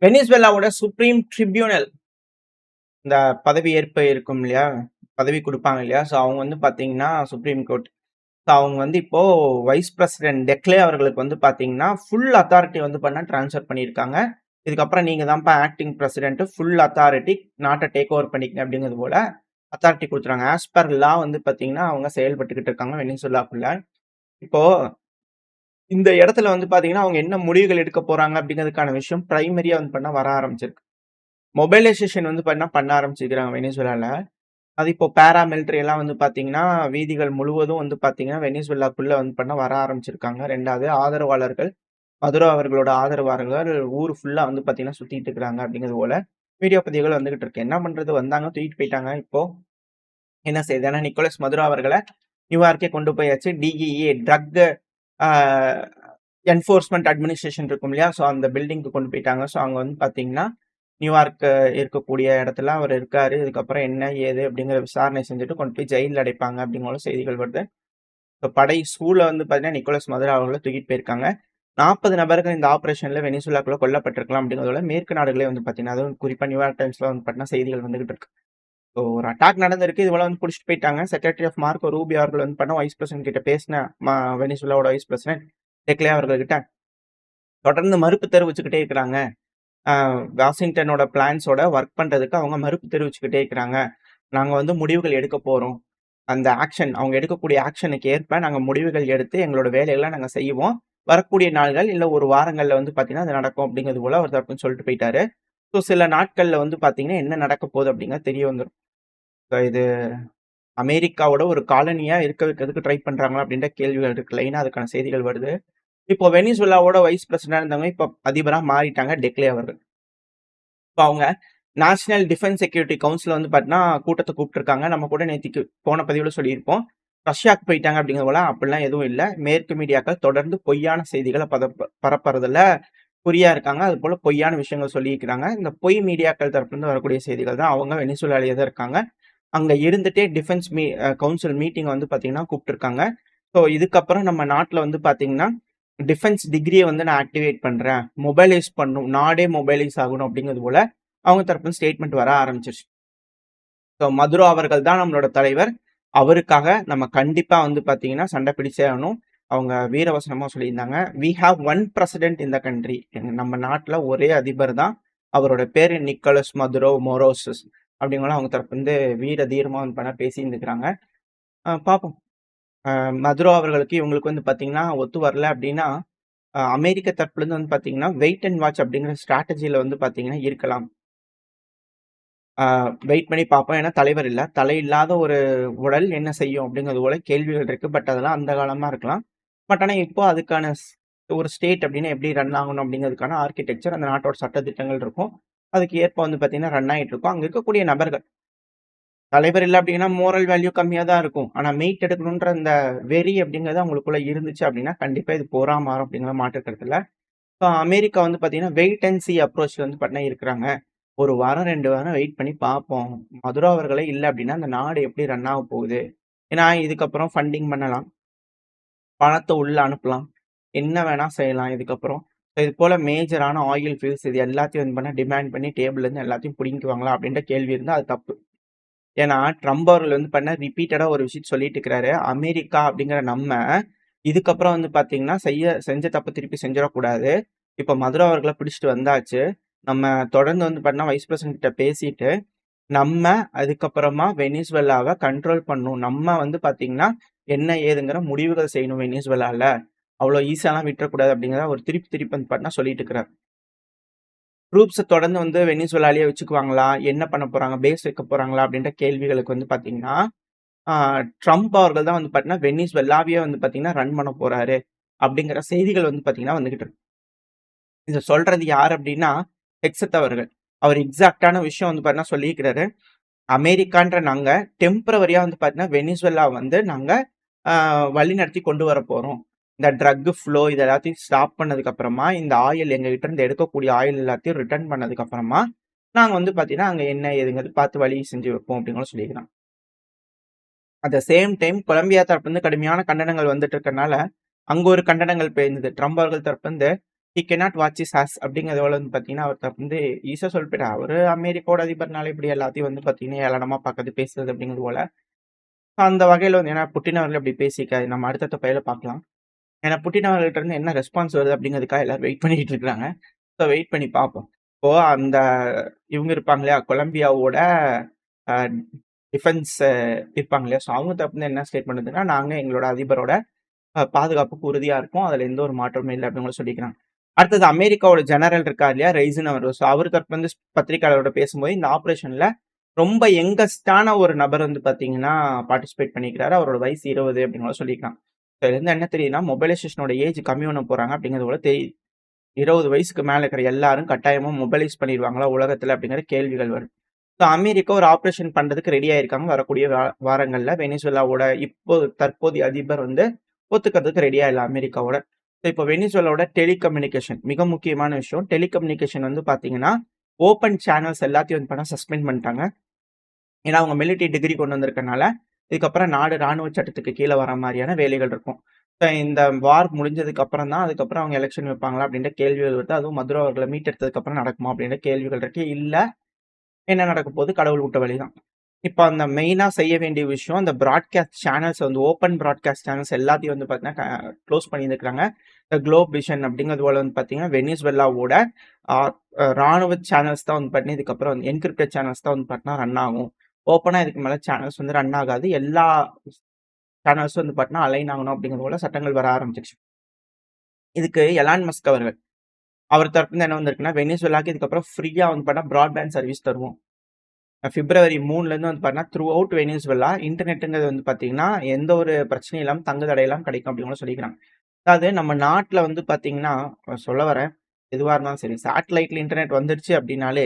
வெனிசுவேலாவோட supreme tribunal இந்த பதவி ஏற்பு இருக்கும் இல்லையா? பதவி குடுப்பாங்க இல்லையா? ஸோ அவங்க வந்து பார்த்தீங்கன்னா, சுப்ரீம் கோர்ட். ஸோ அவங்க வந்து இப்போ வைஸ் பிரசிடென்ட் டெக்லே அவர்களுக்கு வந்து பார்த்தீங்கன்னா, ஃபுல் அத்தாரிட்டி வந்து ட்ரான்ஸ்ஃபர் பண்ணியிருக்காங்க. இதுக்கப்புறம் நீங்க தான்ப்பா ஆக்டிங் பிரசிடென்ட் ஃபுல் அத்தாரிட்டி நாட்ட டேக் ஓவர் பண்ணிக்கங்க அப்படிங்கிறது போல அத்தாரிட்டி குடுத்துறாங்க. ஆஸ் பெர் லா வந்து பார்த்தீங்கன்னா, அவங்க செயல்பட்டுக்கிட்டு இருக்காங்க வெனிசுவேலாக்குள்ள. இப்போ இந்த இடத்துல வந்து பார்த்தீங்கன்னா, அவங்க என்ன முடிவுகள் எடுக்க போறாங்க அப்படிங்கிறதுக்கான விஷயம் பிரைமரியா வந்து வர ஆரம்பிச்சிருக்கு. மொபைலைசேஷன் வந்து பண்ண ஆரம்பிச்சிருக்காங்க வெனிசுவேலால. அது இப்போ பாராமிலிட்டரி எல்லாம் வந்து பார்த்தீங்கன்னா, வீதிகள் முழுவதும் வந்து பார்த்தீங்கன்னா, வெனிசுவேலாக்குள்ள வந்து வர ஆரம்பிச்சிருக்காங்க. 2வது ஆதரவாளர்கள், மதுரோ அவர்களோட ஆதரவாளர்கள் ஊர் ஃபுல்லா வந்து பார்த்தீங்கன்னா, சுத்திட்டு இருக்கிறாங்க அப்படிங்கிறது போல வீடியோ பதிவுகள் வந்துகிட்டு இருக்கு. என்ன பண்றது? வந்தாங்க, தூக்கிட்டு போயிட்டாங்க. இப்போ என்ன செய்யுது? ஏன்னா நிக்கோலஸ் மதுரோ அவர்கள நியூயார்க்கே கொண்டு போயாச்சு. டிஇஏ ட்ரக் ஆ என்ஃபோர்ஸ்மென்ட் அட்மினிஸ்ட்ரேஷன் இருக்கும் இல்லையா? ஸோ அந்த பில்டிங்க்கு கொண்டு போயிட்டாங்க. ஸோ அங்க வந்து பார்த்தீங்கன்னா, நியூயார்க் இருக்கக்கூடிய இடத்துல அவர் இருக்காரு. இதுக்கப்புறம் என்ன, ஏது அப்படிங்கிற விசாரணை செஞ்சுட்டு கொண்டு போய் ஜெயில்ல அடைப்பாங்க அப்படிங்கிற செய்திகள் வருது. இப்ப படை சூழ வந்து பார்த்தீங்கன்னா, நிக்கோலஸ் மதுரோ அவர்கள தூக்கிட்டு போயிருக்காங்க. 40 நபர்கள் இந்த ஆப்பரேஷன்ல வெனிசுவேலாக்குள்ள கொல்லப்பட்டிருக்கலாம் அப்படிங்கிறதோட மேற்கு நாடுகளே வந்து பார்த்தீங்கன்னா, அதுவும் குறிப்பா நியூயார்க் டைம்ஸ்ல வந்து பார்த்தீங்கன்னா செய்திகள் வந்துகிட்டு இருக்கு. ஸோ ஒரு அட்டாக் நடந்திருக்கு. இது போல வந்து புடிச்சுட்டு போயிட்டாங்க. செக்ரட்டரி ஆஃப் மார்க்கோ ரூபியோ அவர்கள் வந்து வைஸ் பிரசிடென்ட் கிட்ட பேசின வெனிசுவேலாவோட வைஸ் பிரசிடென்ட் டெக்லே அவர்கள்கிட்ட தொடர்ந்து மறுப்பு தெரிவிச்சுக்கிட்டே இருக்கிறாங்க. அ வாஷிங்டனோட பிளான்ஸோட ஒர்க் பண்றதுக்கு அவங்க மறுப்பு தெரிவிச்சுக்கிட்டே இருக்கிறாங்க. நாங்க வந்து முடிவுகள் எடுக்க போறோம். அந்த ஆக்ஷன் அவங்க எடுக்கக்கூடிய ஆக்ஷனுக்கு ஏற்ப நாங்க முடிவுகள் எடுத்து எங்களோட வேலைகள நாங்க செய்வோம். வரக்கூடிய நாள்கள் இல்ல ஒரு வாரங்கள்ல வந்து பார்த்தீங்கன்னா, அது நடக்கும் அப்படிங்கிறது போல அவர் தரப்புன்னு சொல்லிட்டு போயிட்டாரு. ஸோ சில நாட்கள்ல வந்து பார்த்தீங்கன்னா, என்ன நடக்க போகுது அப்படிங்கிறது தெரிய வந்துரும். இது அமெரிக்காவோட ஒரு காலனியா இருக்க வைக்கிறதுக்கு ட்ரை பண்றாங்களா அப்படின்ற கேள்விகள் இருக்கு. லைனா அதுக்கான செய்திகள் வருது. இப்போ வெனிசுவேலாவோட வைஸ் பிரசிடென்ட்டா இருந்தவங்க இப்ப அதிபரா மாறிட்டாங்க டெக்லே அவர்கள். இப்ப அவங்க நேஷனல் டிஃபென்ஸ் செக்யூரிட்டி கவுன்சில் வந்து பார்த்தீங்கன்னா, கூட்டத்த கூப்பிட்டுருக்காங்க. நம்ம கூட நேத்திக்கு போன பதிவுல சொல்லியிருப்போம். ரஷ்யாக்கு போயிட்டாங்க அப்படிங்கிறது போல அப்படிலாம் எதுவும் இல்ல. மேற்கு மீடியாக்கள் தொடர்ந்து பொய்யான செய்திகள பரப்புறதுல குறியா இருக்காங்க. அதுபோல பொய்யான விஷயங்கள் சொல்லியிருக்கிறாங்க. இந்த பொய் மீடியாக்கள் தரப்புலருந்து வரக்கூடிய செய்திகள் தான் அவங்க வெனிசுவேலாலயே தான் இருக்காங்க. அங்க இருந்துட்டே டிஃபென்ஸ் கவுன்சில் மீட்டிங் வந்து பார்த்தீங்கன்னா கூப்ட்டுருக்காங்க. ஸோ இதுக்கப்புறம் நம்ம நாட்ல வந்து பார்த்தீங்கன்னா, டிஃபென்ஸ் டிகிரிய வந்து நான் ஆக்டிவேட் பண்றேன். மொபைலைஸ் பண்ணணும். நாடே மொபைலைஸ் ஆகணும் அப்படிங்கிறது போல அவங்க தரப்புல ஸ்டேட்மெண்ட் வர ஆரம்பிச்சுருச்சு. ஸோ மதுரோ அவர்கள் தான் நம்மளோட தலைவர். அவருக்காக நம்ம கண்டிப்பா வந்து பார்த்தீங்கன்னா, சண்டை பிடிச்சே ஆகணும். அவங்க வீரவசனமா சொல்லியிருந்தாங்க. "We have one president in the country." நம்ம நாட்ல ஒரே அதிபர் தான். அவரோட பேரு நிக்கோலஸ் மதுரோ மொரோசஸ். அப்படிங்கலாம் அவங்க தரப்புலருந்து வீர தீரமா வந்து பேசியிருந்துக்கிறாங்க. பார்ப்போம். மதுரோ அவர்களுக்கு இவங்களுக்கு வந்து பார்த்தீங்கன்னா, ஒத்து வரல அப்படின்னா, அமெரிக்க தரப்புலருந்து வந்து பார்த்தீங்கன்னா, வெயிட் அண்ட் வாட்ச் அப்படிங்கிற ஸ்ட்ராட்டஜில வந்து பார்த்தீங்கன்னா இருக்கலாம். வெயிட் பண்ணி பார்ப்போம். ஏன்னா தலைவர் இல்ல. தலை இல்லாத ஒரு உடல் என்ன செய்யும் அப்படிங்கிறது போல கேள்விகள் இருக்கு. பட் அதெல்லாம் அந்த காலமா இருக்கலாம். பட் ஆனா இப்போ அதுக்கான ஒரு ஸ்டேட் அப்படின்னா எப்படி ரன் ஆகணும் அப்படிங்கிறதுக்கான ஆர்க்கிடெக்சர் அந்த நாட்டோட சட்ட திட்டங்கள் இருக்கும். அதுக்கு ஏற்ப வந்து பார்த்தீங்கன்னா ரன் ஆயிட்டு இருக்கும். அங்க இருக்கக்கூடிய நபர்கள் தலைவர் இல்ல அப்படின்னா மோரல் வேல்யூ கம்மியா தான் இருக்கும். ஆனா மீட் எடுக்கணுன்ற அந்த வெறி அப்படிங்கிறது அவங்களுக்குள்ள இருந்துச்சு அப்படின்னா, கண்டிப்பா இது போரா மாறும் அப்படிங்கிற மாற்று கருத்து இல்ல. அமெரிக்கா வந்து பார்த்தீங்கன்னா, வெயிட் அண்ட் சீ அப்ரோச்ல வந்து பார்த்தீங்கன்னா இருக்கிறாங்க. 1 வாரம், 2 வாரம் வெயிட் பண்ணி பார்ப்போம். மதுரோ அவர்களே இல்ல அப்டின்னா, அந்த நாடு எப்படி ரன் ஆக போகுது? ஏன்னா, இதுக்கப்புறம் ஃபண்டிங் பண்ணலாம். பணத்த உள்ள அனுப்பலாம். என்ன வேணா செய்யலாம் இதுக்கப்புறம். இது போல மேஜரான ஆயில் ஃபீல்ட்ஸ் இது எல்லாத்தையும் வந்து டிமாண்ட் பண்ணி டேபிள்லேருந்து எல்லாத்தையும் புடுங்கிக்குவாங்களா? அப்படின்ற கேள்வி இருந்தா அது தப்பு. ஏன்னா, ட்ரம்ப் அவர்கள் வந்து ரிப்பீட்டடா ஒரு விஷயத்த சொல்லிட்டு இருக்கிறாரு. அமெரிக்கா அப்படிங்கிற நம்ம, இதுக்கப்புறம் வந்து பார்த்தீங்கன்னா, செஞ்ச தப்ப திருப்பி செஞ்சிடக்கூடாது. இப்ப மதுரோ அவர்கள பிடிச்சுட்டு வந்தாச்சு. நம்ம தொடர்ந்து வந்து வைஸ் பிரசிடென்ட் கிட்ட பேசிட்டு நம்ம அதுக்கப்புறமா வெனிசுவேலாவ கண்ட்ரோல் பண்ணணும். நம்ம வந்து பார்த்தீங்கன்னா, என்ன ஏதுங்கிற முடிவுகள் செய்யணும் வெனிசுவேலால. அவ்வளோ ஈஸியாலாம் விட்டுறக்கூடாது அப்படிங்கிறத அவர் திருப்பி திருப்பி வந்து சொல்லிட்டு இருக்கிறார். ட்ரூப்ஸ தொடர்ந்து வந்து வெனிசுவேலாலயே வச்சுக்குவாங்களா? என்ன பண்ண போறாங்க? பேஸ் வைக்க போறாங்களா? அப்படின்ற கேள்விகளுக்கு வந்து பார்த்தீங்கன்னா, ஆ ட்ரம்ப் அவர்கள் தான் வந்து பார்த்தீங்கன்னா, வெனிசுவேலாவையே வந்து பார்த்தீங்கன்னா, ரன் பண்ண போறாரு. அப்படிங்கிற செய்திகள் வந்து பார்த்தீங்கன்னா வந்துகிட்டு இருக்கு. இத சொல்றது யார் அப்படின்னா, ஹெக்ஸத் அவர்கள். அவர் எக்ஸாக்ட்டான விஷயம் வந்து பார்த்தீங்கன்னா சொல்லியிருக்கிறாரு. அமெரிக்கான்ற நாங்க டெம்பரவரியா வந்து பார்த்தீங்கன்னா, வெனிசுவேலா வந்து நாங்க அ வழிநடத்தி கொண்டு வரப்போறோம். இந்த ட்ரக் ஃப்ளோ இது எல்லாத்தையும் ஸ்டாப் பண்ணதுக்கு அப்புறமா, இந்த ஆயில் எங்ககிட்ட இருந்து எடுக்கக்கூடிய ஆயில் எல்லாத்தையும் ரிட்டர்ன் பண்ணதுக்கு அப்புறமா, நாங்க வந்து பார்த்தீங்கன்னா, அங்க என்ன ஏதுங்கிறது பார்த்து வழி செஞ்சு வைப்போம் அப்படின்னு சொல்லியிருக்காங்க. At the same time Colombia தரப்புலருந்து கடுமையான கண்டனங்கள் வந்துட்டு இருக்கனால, அங்க ஒரு கண்டனங்கள் பெய்ந்தது. ட்ரம்ப் அவர்கள் தரப்புலருந்து he cannot watch his ass அப்படிங்கிறதோட வந்து பார்த்தீங்கன்னா, அவர் வந்து ஈஸியா சொல்லிட்டு போயிட்டாரு. அவரு அமெரிக்காவோட அதிபர்னாலே இப்படி எல்லாத்தையும் வந்து பார்த்தீங்கன்னா, ஏளனமா பார்க்கறது, பேசுறது அப்படிங்கிறது போல. அந்த வகையில வந்து ஏன்னா புட்டின் அவர்கள் அப்படி பேசியிருக்காரு. நம்ம அடுத்தடுத்த பதிவுல பார்க்கலாம். ஏன்னா புட்டின் அவர்கள்ட்ட இருந்து என்ன ரெஸ்பான்ஸ் வருது அப்படிங்கிறதுக்காக எல்லாரும் வெயிட் பண்ணிட்டு இருக்காங்க. ஸோ வெயிட் பண்ணி பார்ப்போம். இப்போ அந்த இவங்க இருப்பாங்க இல்லையா? கொலம்பியாவோட அ டிஃபென்ஸ் இருப்பாங்க இல்லையா? ஸோ அவங்க தரப்புல என்ன ஸ்டேட்மெண்ட் வந்ததுன்னா, நாங்க எங்களோட அதிபரோட பாதுகாப்புக்கு உறுதியா இருக்கோம். அதுல எந்த ஒரு மாற்றமும் இல்ல அப்படின்னு கூட சொல்லிக்கிறாங்க. அடுத்தது அமெரிக்காவோட ஜெனரல் இருக்கார் இல்லையா? ரெய்சின் அவர். ஸோ அவர் தரப்புல இருந்து பத்திரிக்கையாளரோட பேசும்போது, இந்த ஆப்பரேஷன்ல ரொம்ப யங்கஸ்டான ஒரு நபர் வந்து பார்த்தீங்கன்னா, பார்ட்டிசிபேட் பண்ணியிருக்கிறாரு. அவரோட வயசு 20 அப்படின்னு கூட சொல்லியிருக்காங்க. இதுலருந்து என்ன தெரியுதுன்னா, மொபைலைசேஷனோட ஏஜ் கம்மி பண்ண போறாங்க அப்படிங்கிறது போல தெரியுது. 20 வயசுக்கு மேல இருக்கிற எல்லாரும் கட்டாயமா மொபைலைஸ் பண்ணிருவாங்களா உலகத்துல அப்படிங்கிற கேள்விகள் வருது. ஸோ அமெரிக்கா ஒரு ஆப்பரேஷன் பண்றதுக்கு ரெடி ஆயிருக்காங்க. வரக்கூடிய வாரங்கள்ல வெனிசுவேலாவோட இப்போ தற்போதைய அதிபர் வந்து ஒத்துக்கிறதுக்கு ரெடியா இல்ல அமெரிக்காவோட. ஸோ இப்போ வெனிசுவேலாவோட டெலிகம்யூனிகேஷன் மிக முக்கியமான விஷயம். டெலிகம்யூனிகேஷன் வந்து பார்த்தீங்கன்னா, ஓப்பன் சேனல்ஸ் எல்லாத்தையும் வந்து பண்ண சஸ்பெண்ட் பண்ணிட்டாங்க. ஏன்னா அவங்க மிலிட்டரி டிகிரி கொண்டு வந்திருக்கனால, இதுக்கப்புறம் நாடு ராணுவ சட்டத்துக்கு கீழ வர மாரியான வேலைகள் இருக்கும். இந்த வார் முடிஞ்சதுக்கு அப்புறம் தான், அதுக்கப்புறம் அவங்க எலக்ஷன் வைப்பாங்களா அப்படின்ற கேள்விகள் வருது. அதுவும் மதுரோ அவர்கள மீட்டெடுத்ததுக்கு அப்புறம் நடக்குமா அப்படின்ற கேள்விகள் இருக்கு. இல்ல என்ன நடக்க போகுது? கடவுள் விட்ட வழிதான். இப்ப அந்த மெயினா செய்ய வேண்டிய விஷயம், அந்த பிராட்காஸ்ட் சேனல்ஸ் வந்து ஓப்பன் பிராட்காஸ்ட் சேனல்ஸ் எல்லாத்தையும் வந்து பார்த்தீங்கன்னா, க்ளோஸ் பண்ணியிருக்காங்க. இந்த குளோப் விஷன் அப்படிங்கிறது போல வந்து பார்த்தீங்கன்னா, வெனிசுவேலாவோட அ ராணுவ சேனல்ஸ் தான் வந்து பார்த்தீங்கன்னா, இதுக்கப்புறம் வந்து என்கிரிப்டட் சேனல்ஸ் தான் வந்து பார்த்தீங்கன்னா ரன் ஆகும். ஓப்பனா இதுக்கு மேல சேனல்ஸ் வந்து ரன் ஆகாது. எல்லா சேனல்ஸும் வந்து பார்த்தீங்கன்னா, அலைன் ஆகணும் அப்படிங்கிறது போல சட்டங்கள் வர ஆரம்பிச்சிருச்சு. இதுக்கு எலான் மஸ்க் அவர்கள், அவர் தரப்புல என்ன வந்திருக்குன்னா, வெனிசுவேலாக்கு இதுக்கப்புறம் ஃப்ரீயா வந்து பார்த்தீங்கன்னா, பிராட்பேண்ட் சர்வீஸ் தருவோம். பிப்ரவரி 3லேருந்து வந்து பார்த்தீங்கன்னா, த்ரூ அவுட் வெனிசுவேலா இன்டர்நெட்டுங்கிறது வந்து பார்த்தீங்கன்னா, எந்த ஒரு பிரச்சனையும் இல்லாம தங்கு தடை இல்லாம கிடைக்கும் அப்படின்னு கூட சொல்லிக்கிறாங்க. அதாவது நம்ம நாட்டுல வந்து பார்த்தீங்கன்னா, சொல்ல வரேன், எதுவா இருந்தாலும் சரி, சேட்டலைட்ல இன்டர்நெட் வந்துருச்சு அப்படின்னாலே,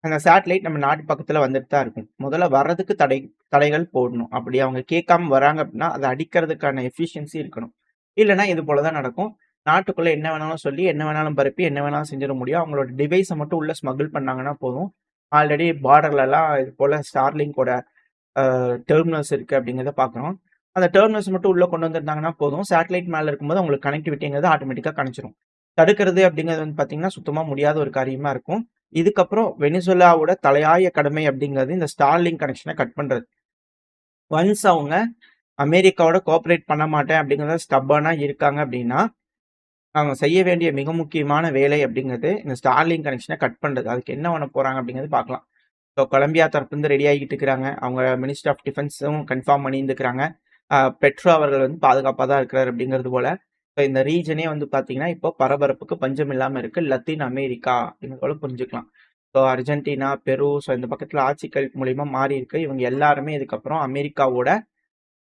அந்த சேட்டலைட் நம்ம நாட்டு பக்கத்துல வந்துட்டு தான் இருக்கும். முதல்ல வர்றதுக்கு தடைகள் போடணும். அப்படி அவங்க கேட்காம வராங்க அப்படின்னா, அத அடிக்கிறதுக்கான எஃபிஷியன்சி இருக்கணும். இல்லன்னா இது போல தான் நடக்கும். நாட்டுக்குள்ள என்ன வேணாலும் சொல்லி, என்ன வேணாலும் பரப்பி, என்ன வேணாலும் செஞ்சிட முடியும். அவங்களோட டிவைஸ மட்டும் உள்ள ஸ்மக்கிள் பண்ணாங்கன்னா போதும். ஆல்ரெடி பார்டர்லலாம் இது போல ஸ்டார்லிங்கோட டெர்மினல்ஸ் இருக்கு அப்படிங்கிறத பார்க்குறோம். அந்த டெர்மினல்ஸ் மட்டும் உள்ள கொண்டு வந்திருந்தாங்கன்னா போதும். சேட்டலைட் மேல இருக்கும்போது அவங்களுக்கு கனெக்டிவிட்டிங்கிறது ஆட்டோமேட்டிக்கா கிடைச்சிரும். தடுக்கிறது அப்படிங்கிறது வந்து பார்த்தீங்கன்னா, சுத்தமா முடியாத ஒரு காரியமா இருக்கும். இதுக்கப்புறம் வெனிசுவேலாவோட தலையாய கடமை அப்படிங்கிறது இந்த ஸ்டார்லிங்க் கனெக்ஷன கட் பண்றது. ஒன்ஸ் அவங்க அமெரிக்காவோட கோஆப்பரேட் பண்ண மாட்டேன் அப்படிங்கிறத ஸ்டப்பர்னா இருக்காங்க அப்படின்னா, அவங்க செய்ய வேண்டிய மிக முக்கியமான வேலை அப்படிங்கிறது இந்த ஸ்டார்லிங்க் கனெக்ஷன கட் பண்றது. அதுக்கு என்ன பண்ண போறாங்க அப்படிங்கிறது பார்க்கலாம். ஸோ கொலம்பியா தரப்புலருந்து ரெடி ஆகிட்டு இருக்கிறாங்க. அவங்க மினிஸ்டர் ஆஃப் டிஃபென்ஸும் கன்ஃபார்ம் பண்ணியிருந்துக்கிறாங்க. பெட்ரோ அவர்கள் வந்து பாதுகாப்பா தான் இருக்கிறார் அப்படிங்கிறது போல. ஸோ இந்த ரீஜனே வந்து பார்த்தீங்கன்னா, இப்போ பரபரப்புக்கு பஞ்சம் இல்லாம இருக்கு. லத்தீன் அமெரிக்கா அப்படிங்கிறது போல புரிஞ்சுக்கலாம். ஸோ அர்ஜென்டினா, பெரு ஸோ இந்த பக்கத்துல ஆட்சிகள் மூலியமா மாறி இருக்கு. இவங்க எல்லாருமே இதுக்கப்புறம் அமெரிக்காவோட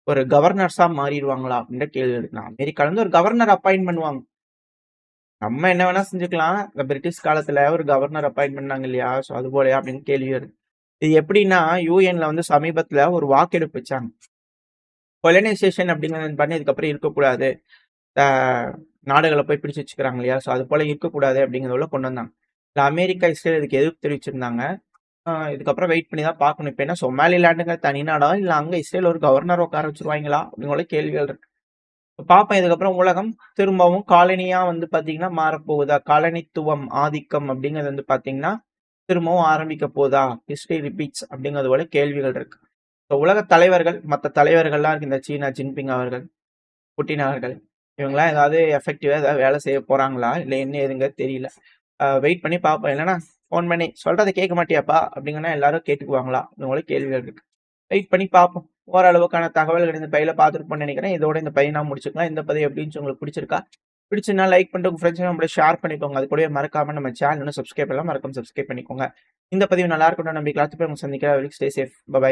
ஒரு கவர்னர்ஸா மாறிருவாங்களா அப்படின்ற கேள்வி இருக்கு. அமெரிக்கால இருந்து ஒரு கவர்னர் அப்பாயிண்ட் பண்ணுவாங்க. நம்ம என்ன வேணா செஞ்சுக்கலாம். இந்த பிரிட்டிஷ் காலத்துல ஒரு கவர்னர் அப்பாயிண்ட் பண்ணாங்க இல்லையா? ஸோ அது போலயா அப்படின்னு கேள்வி வருது. இது எப்படின்னா, யுஎன்ல வந்து சமீபத்துல ஒரு வாக்கெடுப்பு வச்சாங்க. கொலனைசேஷன் அப்படிங்கிறது பண்ணதுக்கப்புறம் இருக்கக்கூடாது. அ நாடுகள போய் பிடிச்சு வச்சுக்கிறாங்க இல்லையா? ஸோ அது போல இருக்கக்கூடாது அப்படிங்கிறதுல கொண்டு வந்தாங்க. இல்ல அமெரிக்கா, இஸ்ரேல் இதுக்கு எதிர்ப்பு தெரிவிச்சிருந்தாங்க. இதுக்கப்புறம் வெயிட் பண்ணி தான் பார்க்கணும். இப்ப என்ன சொமாலிலாண்டுங்கிற தனி நாடா? இல்ல அங்க இஸ்ரேல் ஒரு கவர்னர் உட்கார வச்சுருவாங்களா? அப்படிங்கிற கேள்விகள் இருக்கு. பார்ப்போம் இதுக்கப்புறம் உலகம் திரும்பவும் காலனியா வந்து பார்த்தீங்கன்னா மாறப்போகுதா? காலனித்துவம், ஆதிக்கம் அப்படிங்கிறது வந்து பார்த்தீங்கன்னா, திரும்பவும் ஆரம்பிக்க போதா? ஹிஸ்டரி ரிப்பீட்ஸ் அப்படிங்கிறது போல கேள்விகள் இருக்கு. ஸோ உலக தலைவர்கள், மத்த தலைவர்கள்லாம் இருக்கு. இந்த சீனா ஜின்பிங் அவர்கள், புட்டின் அவர்கள், இவங்கலாம் ஏதாவது எஃபெக்டிவா ஏதாவது வேலை செய்ய போறாங்களா? இல்ல என்ன ஏதுங்கிறது தெரியல. வெயிட் பண்ணி பார்ப்போம். இல்லன்னா ஃபோன் பண்ணி "சொல்றத கேட்க மாட்டியாப்பா?" அப்படிங்கன்னா எல்லாரும் கேட்டுக்குவாங்களா? இந்த போல கேள்விகள் இருக்கு. வெயிட் பண்ணி பார்ப்போம். ஓரளவுக்கான தகவல்கள் இந்த பதிவுல பார்த்துருப்போம்னு நினைக்கிறேன். இதோட இந்த பதிவு நான் முடிச்சுக்கலாம். இந்த பதிவு எப்படி இருந்துச்சு உங்களுக்கு பிடிச்சிருக்கா? பிடிச்சிருந்தா லைக் பண்ணிட்டு உங்க ஃப்ரெண்ட்ஸ் நம்மள ஷேர் பண்ணிக்கோங்க. அது கூடவே மறக்காம நம்ம சேனல் இன்னும் சப்ஸ்கிரைப் பண்ணலாம். மறக்காம சப்ஸ்கிரைப் பண்ணிக்கோங்க. இந்த பதிவு நல்லா இருக்கும்னு நம்பிக்கை. அடுத்த பதிவு உங்களை சந்திக்கிறேன். Stay safe. பை.